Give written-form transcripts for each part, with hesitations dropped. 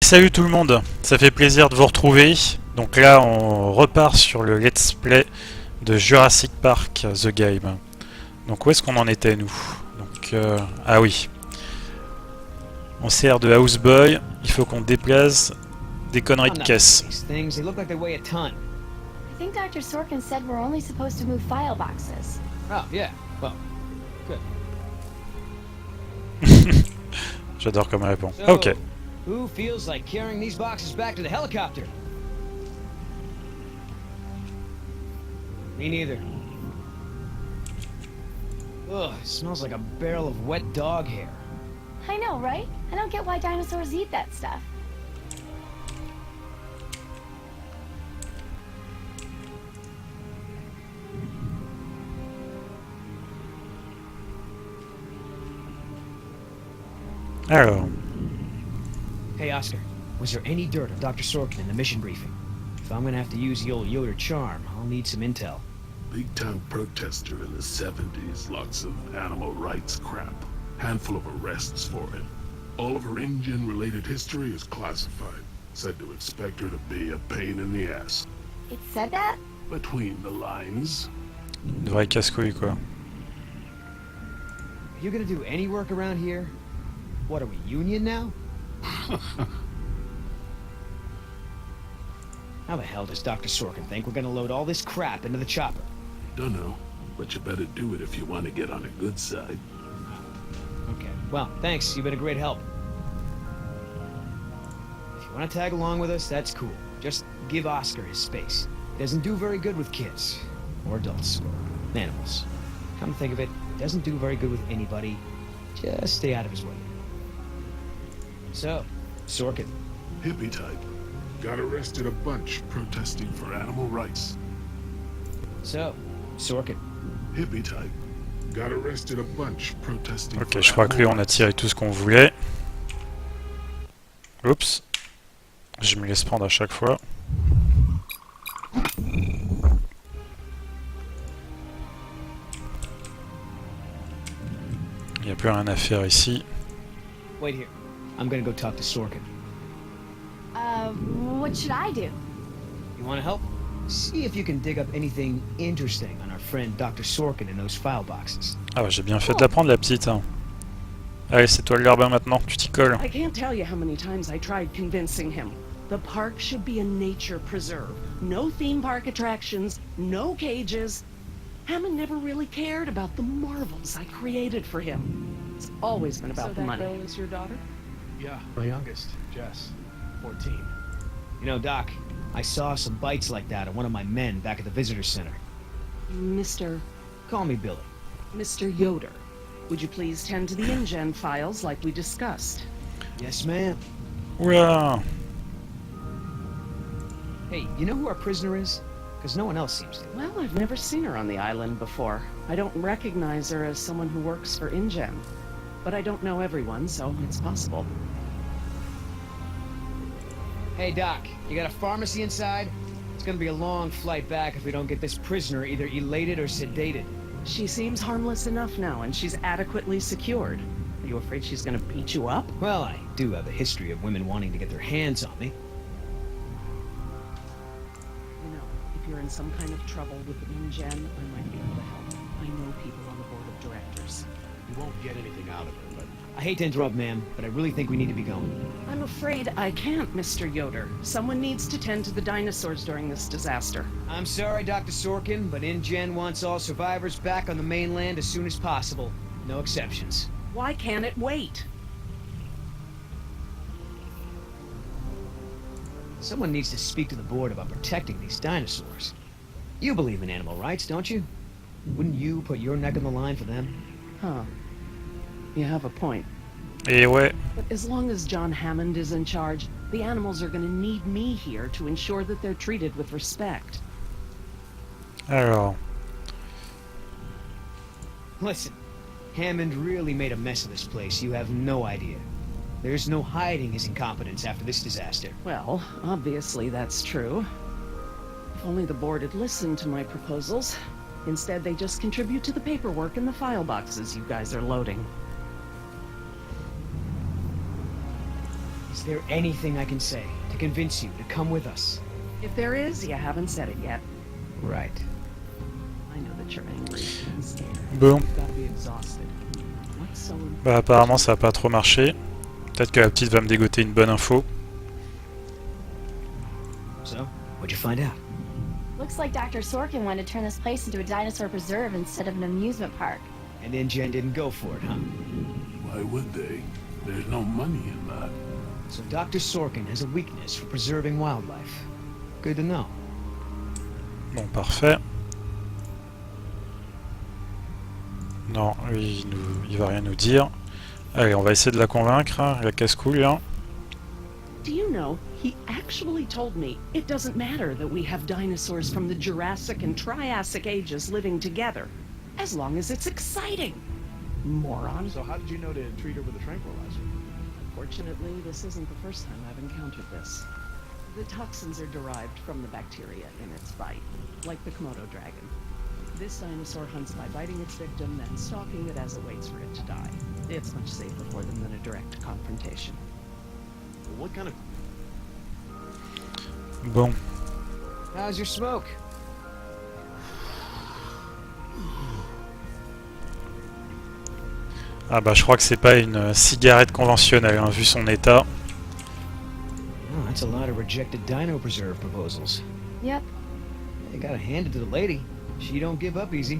Salut tout le monde, ça fait plaisir de vous retrouver. Donc là on repart sur le let's play de Jurassic Park The Game. Donc où est-ce qu'on en était nous? Donc ah oui. On sert de houseboy, il faut qu'on déplace des conneries de caisse. I think Dr. Sorkin said we're only supposed to move file boxes. Oh, yeah. Well, good. J'adore comme réponse. So, Ok. who feels like carrying these boxes back to the helicopter? Me neither. Ugh, it smells like a barrel of wet dog hair. I know, right? I don't get why dinosaurs eat that stuff. Alors, Hey, Oscar, was there any dirt on Dr. Sorkin in the mission briefing? If I'm gonna have to use the old Yoder charm, I'll need some intel. Big-time protester in the 70s, lots of animal rights crap. Handful of arrests for him. All of her InGen-related history is classified. Said to expect her to be a pain in the ass. It said that? Between the lines. une vraie casse-couille quoi. Are you gonna do any work around here? What, are we union now? How the hell does Dr. Sorkin think we're gonna load all this crap into the chopper? Dunno, but you better do it if you want to get on a good side. Okay, well, thanks, you've been a great help. If you want to tag along with us, that's cool. Just give Oscar his space. He doesn't do very good with kids. Or adults. Or animals. Come to think of it, he doesn't do very good with anybody. Just stay out of his way. So, Sorkin. Hippie type. Got arrested a bunch protesting for animal rights. So, Sorkin. Hippie type. Got arrested a bunch protesting Ok, for je crois que lui on a tiré tout ce qu'on voulait. Oups. Je me laisse prendre à chaque fois. Il n'y a plus rien à faire ici. Wait here. I'm gonna go talk to Sorkin. What should I do? You wanna help? See if you can dig up anything interesting on our friend Dr. Sorkin in those file boxes. Ah ouais, j'ai bien fait de la prendre la petite. Hein. Allez, c'est toi le larbin maintenant, tu t'y colles. I can't tell you how many times I tried convincing him. The park should be a nature preserve. No theme park attractions, no cages. Hammond never really cared about the marvels I created for him. It's always been about the money. So that girl is your daughter? Yeah, my youngest, Jess, 14. You know, Doc, I saw some bites like that on one of my men back at the visitor center. Mr. Call me Billy. Mr. Yoder, would you please tend to the InGen files like we discussed? Yes, ma'am. Oula. Hey, you know who our prisoner is? Because no one else seems to. Well, I've never seen her on the island before. I don't recognize her as someone who works for InGen. But I don't know everyone, so it's possible. Hey, Doc, you got a pharmacy inside? It's gonna be a long flight back if we don't get this prisoner either elated or sedated. She seems harmless enough now, and she's adequately secured. Are you afraid she's gonna beat you up? Well, I do have a history of women wanting to get their hands on me. You know, if you're in some kind of trouble with InGen, I might be able to help. I know people on the board of directors. You won't get anything out of her, but I hate to interrupt, ma'am, but I really think we need to be going. I'm afraid I can't, Mr. Yoder. Someone needs to tend to the dinosaurs during this disaster. I'm sorry, Dr. Sorkin, but InGen wants all survivors back on the mainland as soon as possible. No exceptions. Why can't it wait? Someone needs to speak to the board about protecting these dinosaurs. You believe in animal rights, don't you? Wouldn't you put your neck on the line for them? Huh. You have a point. Et ouais. But as long as John Hammond is in charge, the animals are going to need me here to ensure that they're treated with respect. Alors. Listen, Hammond really made a mess of this place. You have no idea. There's no hiding his incompetence after this disaster. Well, obviously that's true. If only the board had listened to my proposals. Instead, they just contribute to the paperwork in the file boxes you guys are loading. there anything I can say to convince you to come with us? If there is, you haven't said it yet. Right. I know that you're angry and scared. Bon, You've got to be exhausted. What's so important? bah apparemment ça a pas trop marché. Peut-être que la petite va me dégoter une bonne info. So, what'd you find out? Looks like Dr. Sorkin wanted to turn this place into a dinosaur preserve instead of an amusement park. And InGen didn't go for it, huh? Why would they? There's no money in that. So Dr. Sorkin has a weakness for preserving wildlife. Good to know. Bon, parfait. Non, lui, il va rien nous dire. Allez, on va essayer de la convaincre, hein, la casse-couille, là. Do you know, he actually told me it doesn't matter that we have dinosaurs from the Jurassic and Triassic ages living together, as long as it's exciting. Moron. So how did you know to treat her with a tranquilizer? Unfortunately, this isn't the first time I've encountered this. The toxins are derived from the bacteria in its bite, like the Komodo dragon. This dinosaur hunts by biting its victim, then stalking it as it waits for it to die. It's much safer for them than a direct confrontation. What kind of... Bon. How's your smoke? Ah bah je crois que c'est pas une cigarette conventionnelle, hein, vu son état. Oh, that's a lot of rejected dino preserve proposals. Yep. You gotta hand it to the lady. She don't give up easy.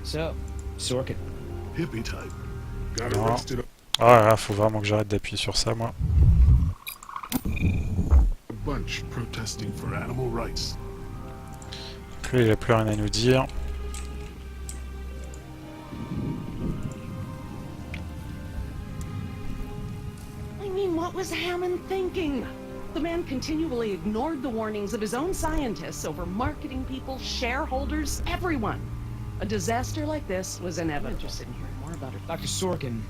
So, Sorkin. Hippie type. Got No. arrested. Ah là, faut vraiment que j'arrête d'appuyer sur ça, moi. A bunch protesting for animal rights. Donc lui, il a plus rien à nous dire. I mean, what was Hammond thinking? The man continually ignored the warnings of his own scientists over marketing people, shareholders, everyone. A disaster like this was inevitable. I'm interested in hearing more about it. Dr. Sorkin,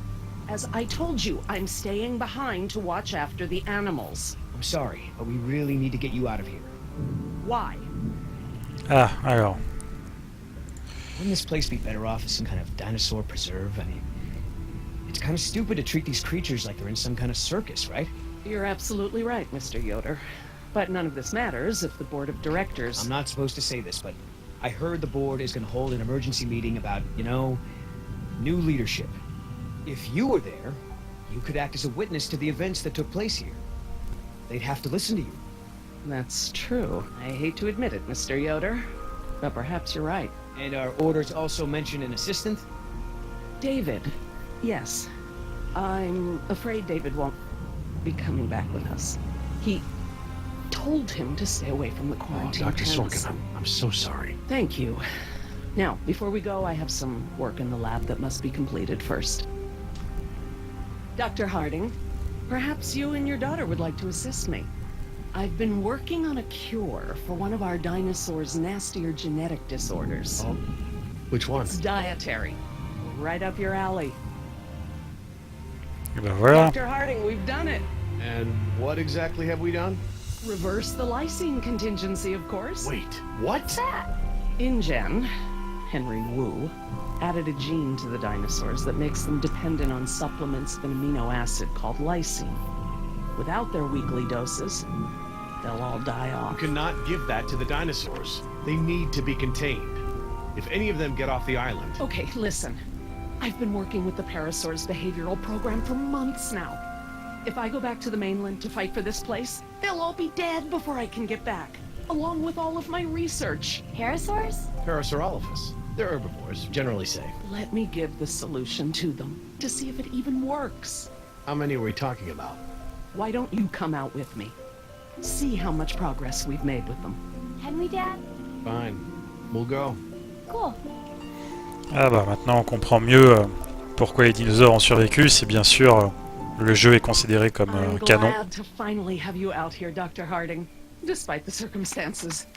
As I told you, I'm staying behind to watch after the animals. I'm sorry, but we really need to get you out of here. Why? Ah, alors. Wouldn't this place be better off as some kind of dinosaur preserve? I mean, it's kind of stupid to treat these creatures like they're in some kind of circus, right? You're absolutely right, Mr. Yoder. But none of this matters if the board of directors... I'm not supposed to say this, but I heard the board is going to hold an emergency meeting about, you know, new leadership. If you were there, you could act as a witness to the events that took place here. They'd have to listen to you. That's true. I hate to admit it, Mr. Yoder, but perhaps you're right. And our orders also mention an assistant? David. Yes. I'm afraid David won't be coming back with us. He told him to stay away from the Oh, quarantine Dr. tents. Sorkin, I'm so sorry. Thank you. Now, before we go, I have some work in the lab that must be completed first. Dr. Harding, perhaps you and your daughter would like to assist me. I've been working on a cure for one of our dinosaurs' nastier genetic disorders. Oh, which one? It's dietary. Right up your alley. Et ben voilà. Dr. Harding, we've done it. And what exactly have we done? Reverse the lysine contingency, of course. Wait, what? InGen, Henry Wu, added a gene to the dinosaurs that makes them dependent on supplements of an amino acid called lysine. Without their weekly doses, they'll all die You off. cannot give that to the dinosaurs. They need to be contained. If any of them get off the island... Okay, listen. I've been working with the Parasaur's behavioral program for months now. If I go back to the mainland to fight for this place, they'll all be dead before I can get back, along with all of my research. Parasaurs? Parasaurolophus. They're herbivores, generally safe. Let me give the solution to them, to see if it even works. How many are we talking about? Why don't you come out with me? See how much progress we've made with them. Can we, Dad? Fine. We'll go. Cool. Ah bah maintenant on comprend mieux pourquoi les dinosaures ont survécu, c'est bien sûr le jeu est considéré comme I'm canon. glad to finally have you out here, Dr. Harding, despite the circumstances.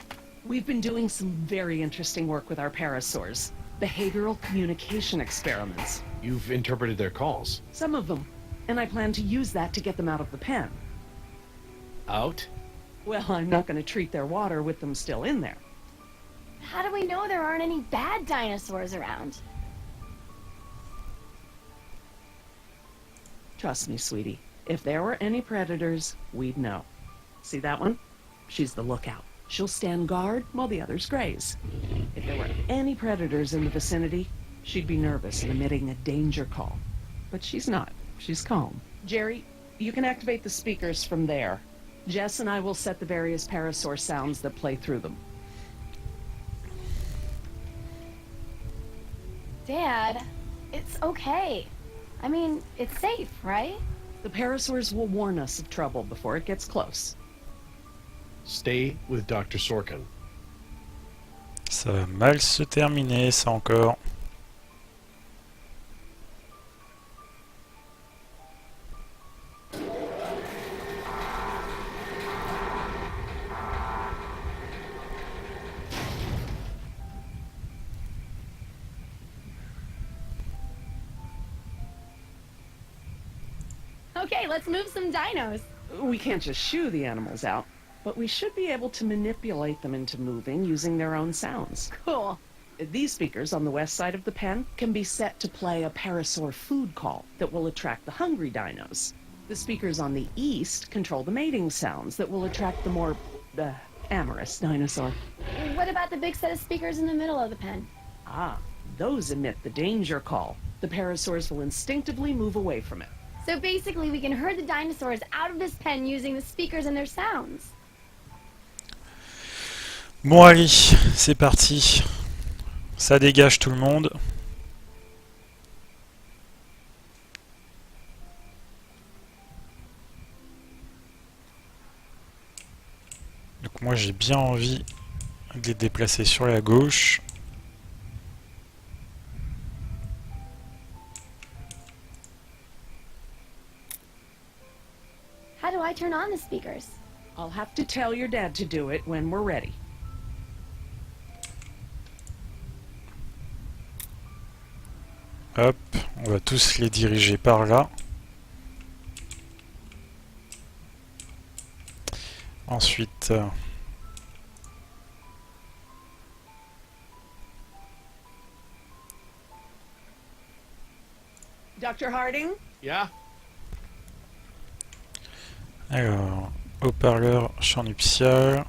We've been doing some very interesting work with our parasaurs. Behavioral communication experiments. You've interpreted their calls. Some of them. And I plan to use that to get them out of the pen. Out? Well, I'm not going to treat their water with them still in there. How do we know there aren't any bad dinosaurs around? Trust me, sweetie. If there were any predators, we'd know. See that one? She's the lookout. She'll stand guard while the others graze. If there were any predators in the vicinity, she'd be nervous and emitting a danger call. But she's not. She's calm. Jerry, you can activate the speakers from there. Jess and I will set the various parasaur sounds that play through them. Dad, it's okay. I mean, it's safe, right? The parasaurs will warn us of trouble before it gets close. Stay with Dr. Sorkin. Ça va mal se terminer, ça encore. Okay, let's move some dinos. We can't just shoo the animals out, but we should be able to manipulate them into moving using their own sounds. Cool. These speakers on the west side of the pen can be set to play a parasaur food call that will attract the hungry dinos. The speakers on the east control the mating sounds that will attract the more amorous dinosaur. What about the big set of speakers in the middle of the pen? Ah, those emit the danger call. The parasaurs will instinctively move away from it. So basically we can herd the dinosaurs out of this pen using the speakers and their sounds. Bon allez, c'est parti. Ça dégage tout le monde. Donc moi j'ai bien envie de les déplacer sur la gauche. How do I turn on the speakers? I'll have to tell your dad to do it when we're ready. Hop, on va tous les diriger par là. Ensuite, Dr. Harding? Yeah? alors, haut-parleur, champ nuptial.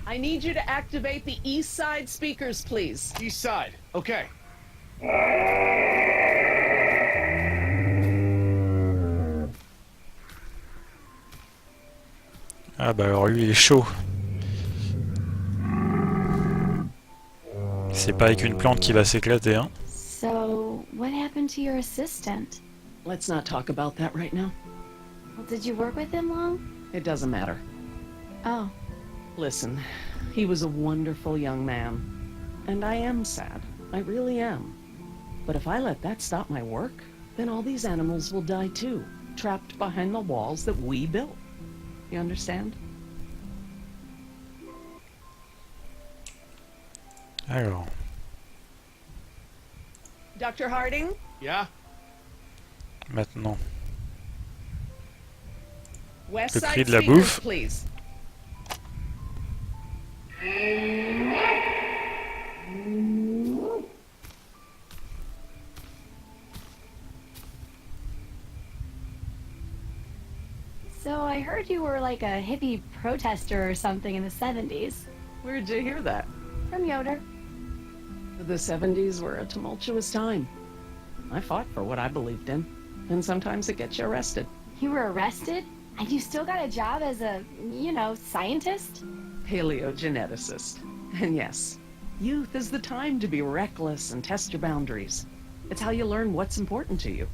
I need you to activate the east side speakers, please. East side. Okay. Ah bah alors lui il est chaud. C'est pas avec une plante qui va s'éclater, hein. So, what happened to your assistant? Let's not talk about that right now. Well, did you work with him long? It doesn't matter. Oh. Listen, he was a wonderful young man. And I am sad. I really am. But if I let that stop my work, then all these animals will die too, trapped behind the walls that we built. You understand? Alors, Dr. Harding? Yeah? maintenant, West Le side prix de la speakers, bouffe. please. So I heard you were like a hippie protester or something in the 70s. Where'd you hear that? From Yoder. The 70s were a tumultuous time. I fought for what I believed in, and sometimes it gets you arrested. You were arrested? And you still got a job as a, scientist? Paleogeneticist. And yes, youth is the time to be reckless and test your boundaries. It's how you learn what's important to you.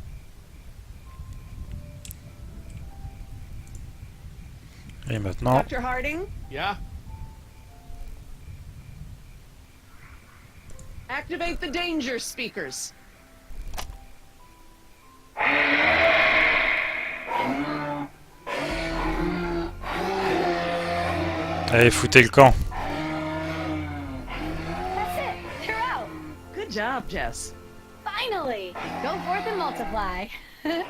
et maintenant, Dr. Harding, Yeah? activate the danger speakers. allez, foutez le camp. That's it. They're out. Good job, Jess. Finally. Go forth and multiply. You're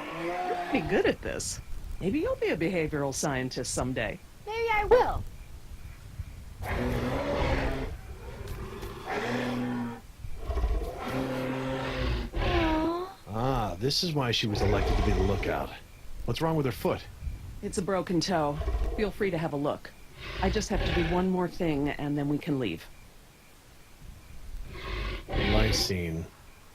pretty good at this. Maybe you'll be a behavioral scientist someday. Maybe I will. this is why she was elected to be the lookout. What's wrong with her foot? It's a broken toe. Feel free to have a look. I just have to do one more thing, and then we can leave. Lysine.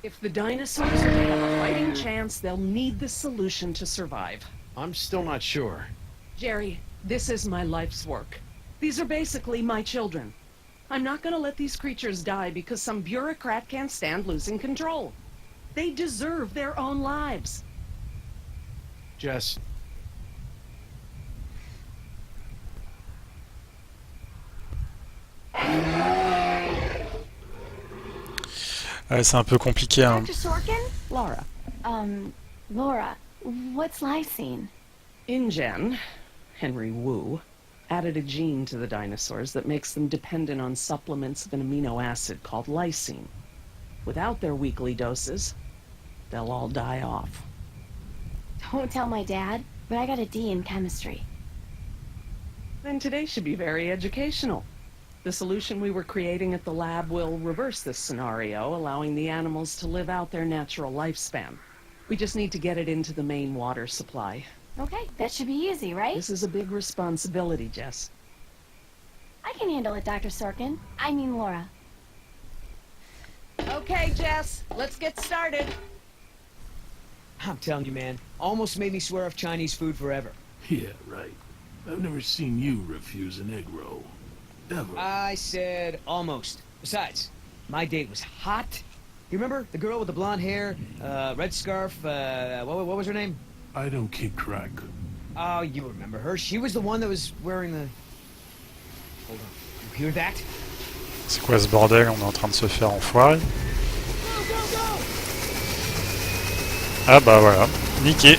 If the dinosaurs are to have a fighting chance, they'll need this solution to survive. I'm still not sure. Jerry, this is my life's work. These are basically my children. I'm not gonna let these creatures die because some bureaucrat can't stand losing control. They deserve their own lives. Jess. Ouais, c'est un peu compliqué, hein. Dr. Sorkin? Laura. Laura, what's lysine? InGen, Henry Wu, added a gene to the dinosaurs that makes them dependent on supplements of an amino acid called lysine. Without their weekly doses, they'll all die off. Don't tell my dad, but I got a D in chemistry. Then today should be very educational. The solution we were creating at the lab will reverse this scenario, allowing the animals to live out their natural lifespan. We just need to get it into the main water supply. Okay, that should be easy, right? This is a big responsibility, Jess. I can handle it, Dr. Sorkin. I mean Laura. Okay, Jess, let's get started. I'm telling you, man, almost made me swear off Chinese food forever. Yeah, right. I've never seen you refuse an egg roll. Ever. I said almost. Besides, my date was hot. You remember the girl with the blonde hair, red scarf? What was her name? I don't keep track. Oh, you remember her? She was the one that was wearing the. Hold on. You hear that? C'est quoi ce bordel? On est en train de se faire enfoirer. Go, go, go! Ah bah voilà, niqué.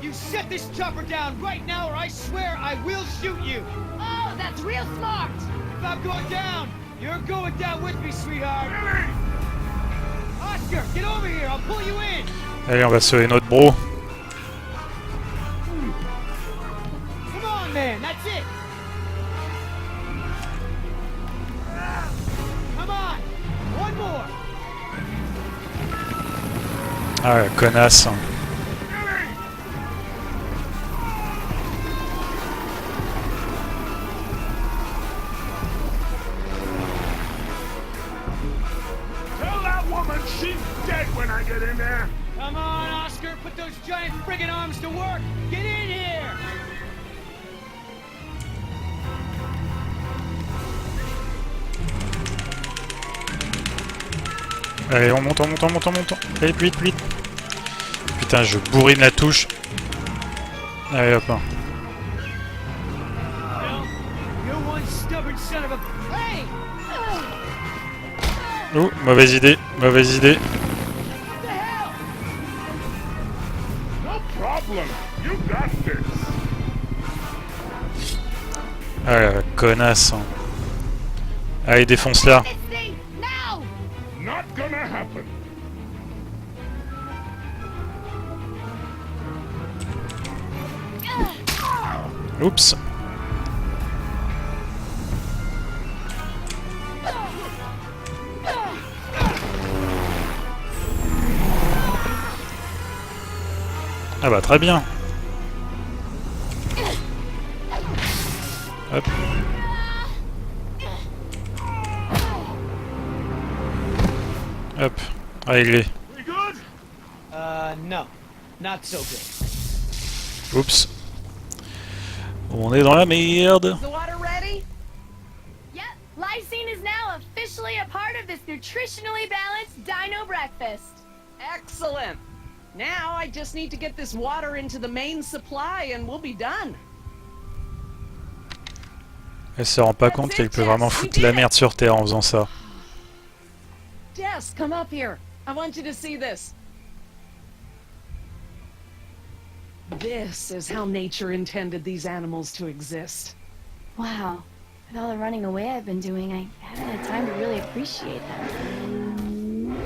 You set this chopper down right now, or I swear I will shoot you. Oh, that's real smart! If I'm going down, you're going down with me, sweetheart. Oscar, get over here. I'll pull you in. Allez, on va sauver notre bro. Come on, man. That's it. Come on. One more. Ah, la connasse. Tell that woman she's dead when I get in there. Come on, Oscar. Put those giant friggin' arms to work. Get in here. Allez, on monte, on monte, on monte, on monte. Allez, plus vite, plus vite. Putain, je bourrine la touche. Allez, hop. Well, you're one stubborn son of a. Hey! Ouh, mauvaise idée, mauvaise idée. What the hell? No problem. You got this. Ah la connasse. Allez, défonce-la. This thing, now! Not gonna happen. Oups. Ah bah très bien. Hop. Hop. Réglé. We good? No. Not so good. Oups. On est dans la merde. Is the water ready? Yep, lysine is now officially a part of this nutritionally balanced dino breakfast. Excellent. Now I just need to get this water into the main supply and we'll be done. Elle se rend pas compte qu'elle peut vraiment foutre la merde sur Terre en faisant ça. Jess, come up here. I want you to see this. This is how nature intended these animals to exist. Wow, With all the running away I've been doing, I haven't had time to really appreciate them.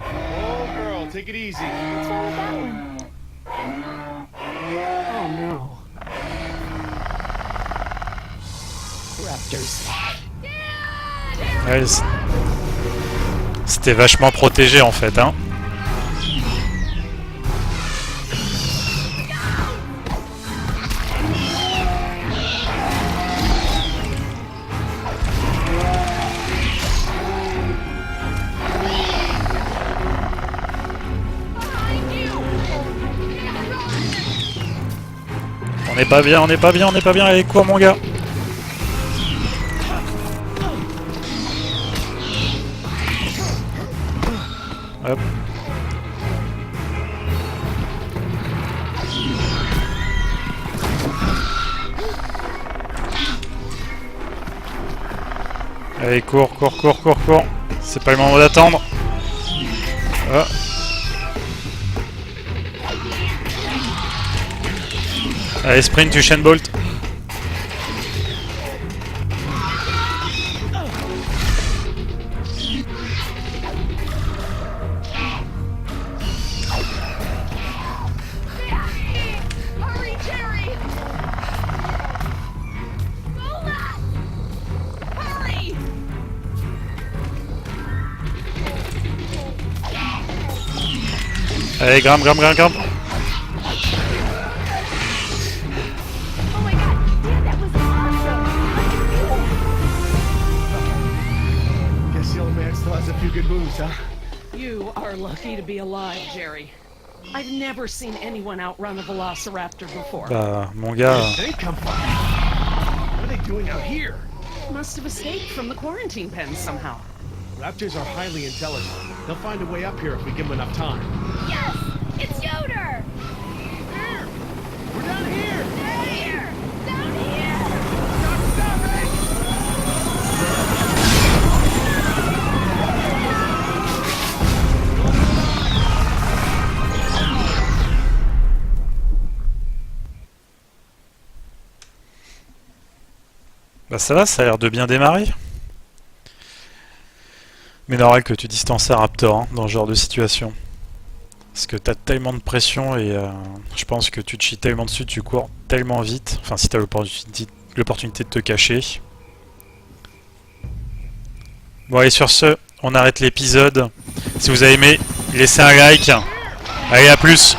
Oh, girl, take it easy. What's wrong with that one? Oh no. Raptors. Ouais, c'était vachement protégé en fait, hein. On n'est pas bien, on n'est pas bien, on n'est pas bien. Allez, cours mon gars. Hop. Allez, cours, cours, cours, cours, cours. C'est pas le moment d'attendre. Ah. Allez, sprint, Usain Bolt. Hurry, Jerry! Lola! Hurry! Allez, grimpe, grimpe, grimpe, grimpe. Oh my god, dude, that was awesome! Guess the old man still has a few good moves, huh? You are lucky to be alive, Jerry. I've never seen anyone outrun a velociraptor before. Bah, mon Where gars. did they come from? What are they doing out here? Must have escaped from the quarantine pen somehow. Raptors are highly intelligent. They'll find a way up here if we give them enough time. Yes! It's Yoder! Here! We're down here! Down here! Down here! Stop it! Bah ça va, ça a l'air de bien démarrer. Mais normal que tu distances un raptor hein, dans ce genre de situation. Parce que t'as tellement de pression et je pense que tu te chies tellement dessus, tu cours tellement vite. Enfin si t'as l'opportunité de te cacher. Bon allez sur ce, on arrête l'épisode. Si vous avez aimé, laissez un like. Allez à plus.